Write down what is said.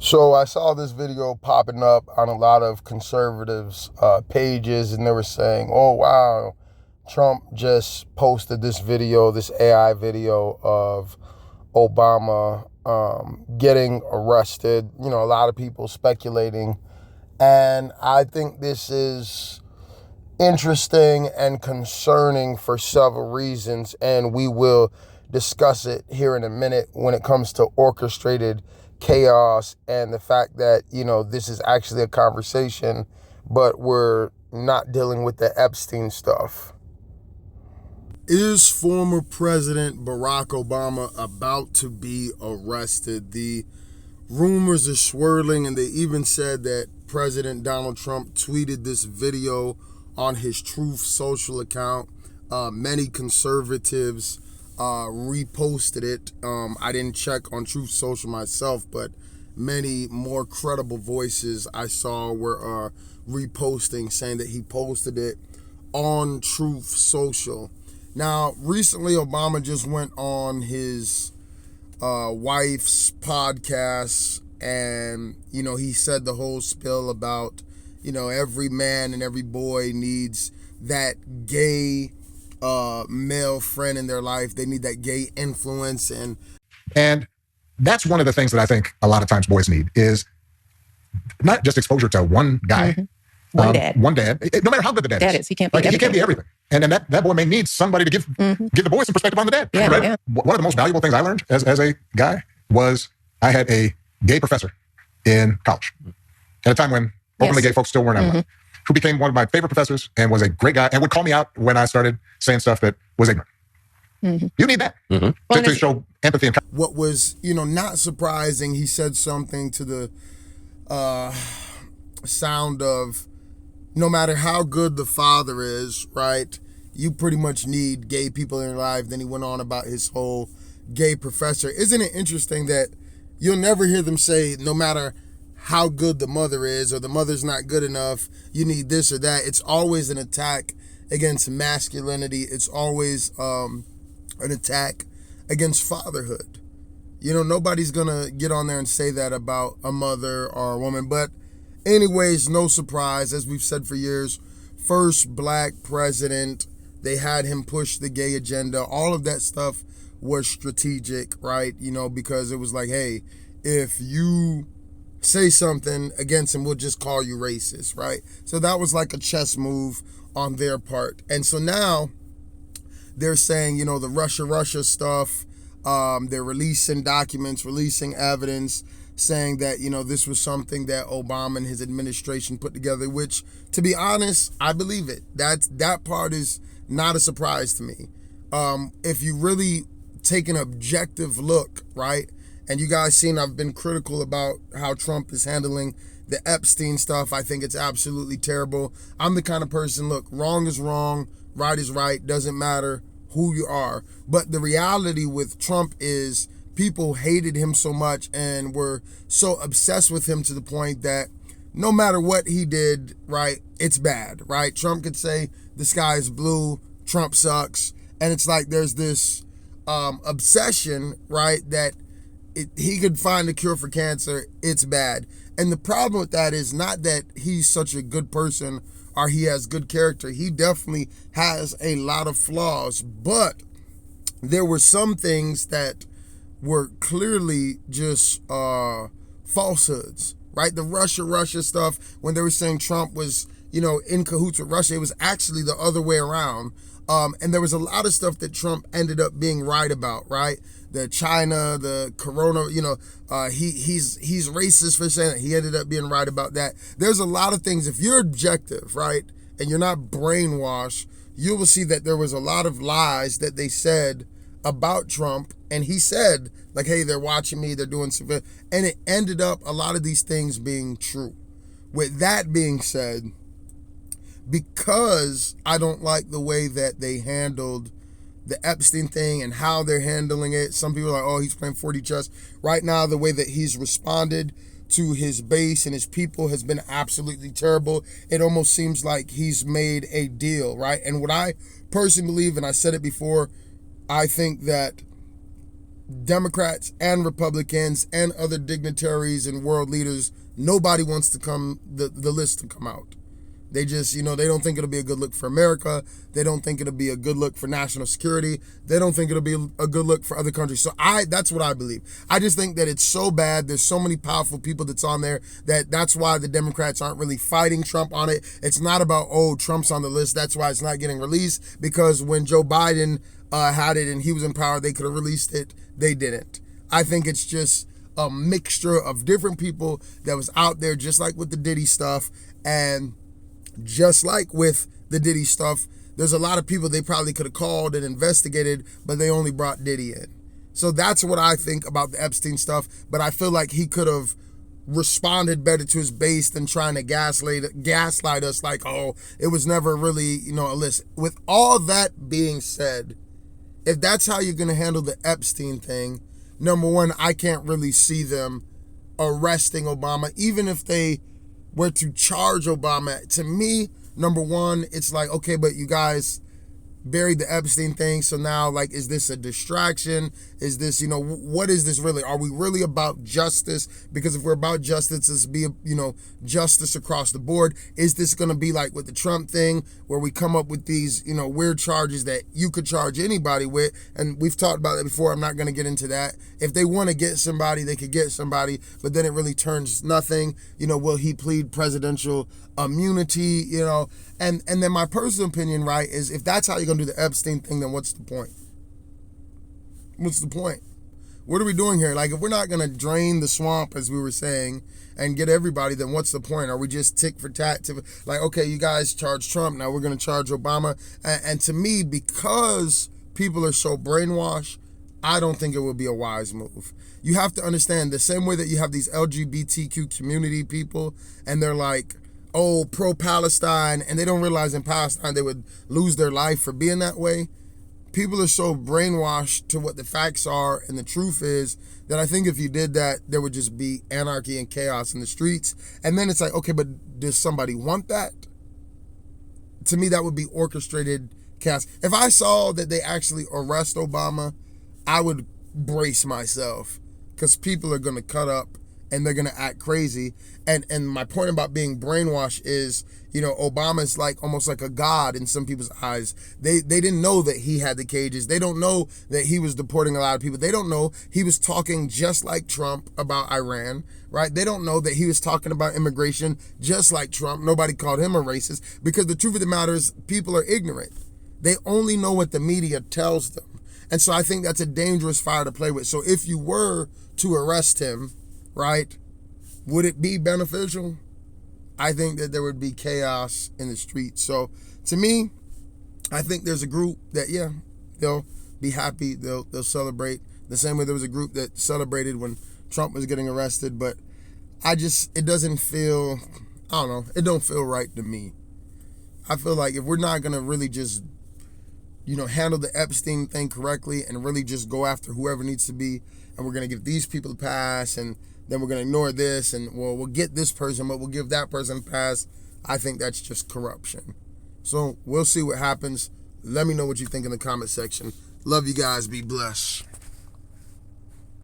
So I saw this video popping up on a lot of conservatives' pages, and they were saying, oh, wow, Trump just posted this video, this AI video of Obama getting arrested. You know, a lot of people speculating. And I think this is interesting and concerning for several reasons, and we will discuss it here in a minute when it comes to orchestrated chaos and the fact that, you know, this is actually a conversation, but we're not dealing with the Epstein stuff. Is former President Barack Obama about to be arrested? The rumors are swirling, and they even said that President Donald Trump tweeted this video on his Truth Social account. Many conservatives reposted it. I didn't check on Truth Social myself, but many more credible voices I saw were reposting, saying that he posted it on Truth Social. Now, recently, Obama just went on his wife's podcast, and, you know, he said the whole spiel about, you know, every man and every boy needs that gay male friend in their life. They need that gay influence. And that's one of the things that I think a lot of times boys need is not just exposure to one guy. Mm-hmm. One dad. No matter how good the dad is. He can't be everything. He can't be everything. And then that boy may need somebody to give the boy some perspective on the dad. Yeah, right? yeah. One of the most valuable things I learned as a guy was I had a gay professor in college at a time when openly gay folks still weren't out, who became one of my favorite professors and was a great guy and would call me out when I started saying stuff that was ignorant. You need that to show empathy. And what was, you know, not surprising, he said something to the sound of, no matter how good the father is, right, you pretty much need gay people in your life. Then he went on about his whole gay professor. Isn't it interesting that you'll never hear them say, no matter how good the mother is or the mother's not good enough, you need this or that. It's always an attack against masculinity. It's always an attack against fatherhood. You know, nobody's going to get on there and say that about a mother or a woman. But anyways, no surprise, as we've said for years, first black president, they had him push the gay agenda. All of that stuff was strategic, right? You know, because it was like, hey, if you say something against him, we'll just call you racist, right? So that was like a chess move on their part. And so now they're saying, you know, the Russia stuff, they're releasing documents, releasing evidence, saying that, you know, this was something that Obama and his administration put together, which, to be honest, I believe it. That part is not a surprise to me. If you really take an objective look, right, and you guys seen I've been critical about how Trump is handling the Epstein stuff. I think it's absolutely terrible. I'm the kind of person, look, wrong is wrong, right is right, doesn't matter who you are. But the reality with Trump is people hated him so much and were so obsessed with him to the point that no matter what he did, right, it's bad, right? Trump could say the sky is blue, Trump sucks. And it's like there's this obsession, right, that he could find a cure for cancer, it's bad. And the problem with that is not that he's such a good person or he has good character. He definitely has a lot of flaws, but there were some things that were clearly just falsehoods, right? The Russia stuff, when they were saying Trump was, you know, in cahoots with Russia, it was actually the other way around. And there was a lot of stuff that Trump ended up being right about, right? The China, the Corona, you know, he's racist for saying that. He ended up being right about that. There's a lot of things. If you're objective, right, and you're not brainwashed, you will see that there was a lot of lies that they said about Trump. And he said, like, hey, they're watching me, they're doing something. And it ended up a lot of these things being true. With that being said, because I don't like the way that they handled the Epstein thing and how they're handling it. Some people are like, oh, he's playing 40 chess. Right now, the way that he's responded to his base and his people has been absolutely terrible. It almost seems like he's made a deal, right? And what I personally believe, and I said it before, I think that Democrats and Republicans and other dignitaries and world leaders, nobody wants the list to come out. They just, they don't think it'll be a good look for America. They don't think it'll be a good look for national security. They don't think it'll be a good look for other countries. So that's what I believe. I just think that it's so bad. There's so many powerful people that's on there that's why the Democrats aren't really fighting Trump on it. It's not about, Trump's on the list. That's why it's not getting released, because when Joe Biden had it and he was in power, they could have released it. They didn't. I think it's just a mixture of different people that was out there, just like with the Diddy stuff. And just like with the Diddy stuff, there's a lot of people they probably could have called and investigated, but they only brought Diddy in. So that's what I think about the Epstein stuff. But I feel like he could have responded better to his base than trying to gaslight us like, it was never really, a list. With all that being said, if that's how you're going to handle the Epstein thing, number one, I can't really see them arresting Obama, even if they were to charge Obama. To me, number one, it's like, okay, but you guys buried the Epstein thing, so now, like, is this a distraction? Is this, what is this really? Are we really about justice? Because if we're about justice, it's be, justice across the board. Is this going to be like with the Trump thing, where we come up with these, weird charges that you could charge anybody with? And we've talked about that before. I'm not going to get into that. If they want to get somebody, they could get somebody, but then it really turns nothing. Will he plead presidential immunity? And then my personal opinion, right, is if that's how you're going to do the Epstein thing, then what's the point? What's the point? What are we doing here? Like, if we're not going to drain the swamp, as we were saying, and get everybody, then what's the point? Are we just tick for tack? Like, okay, you guys charge Trump, now we're going to charge Obama. And to me, because people are so brainwashed, I don't think it would be a wise move. You have to understand, the same way that you have these LGBTQ community people, and they're like, pro-Palestine, and they don't realize in Palestine they would lose their life for being that way. People are so brainwashed to what the facts are and the truth is that I think if you did that, there would just be anarchy and chaos in the streets. And then it's like, okay, but does somebody want that? To me, that would be orchestrated chaos. If I saw that they actually arrest Obama, I would brace myself, because people are going to cut up and they're going to act crazy. And my point about being brainwashed is, Obama's like almost like a god in some people's eyes. They didn't know that he had the cages. They don't know that he was deporting a lot of people. They don't know he was talking just like Trump about Iran, right? They don't know that he was talking about immigration just like Trump. Nobody called him a racist, because the truth of the matter is people are ignorant. They only know what the media tells them. And so I think that's a dangerous fire to play with. So if you were to arrest him, right, would it be beneficial? I think that there would be chaos in the streets. So to me, I think there's a group that, they'll be happy. They'll celebrate the same way there was a group that celebrated when Trump was getting arrested. But it doesn't feel, it don't feel right to me. I feel like if we're not going to really just, handle the Epstein thing correctly and really just go after whoever needs to be, and we're going to give these people a pass, and then we're going to ignore this, and we'll get this person, but we'll give that person a pass, I think that's just corruption. So we'll see what happens. Let me know what you think in the comment section. Love you guys. Be blessed.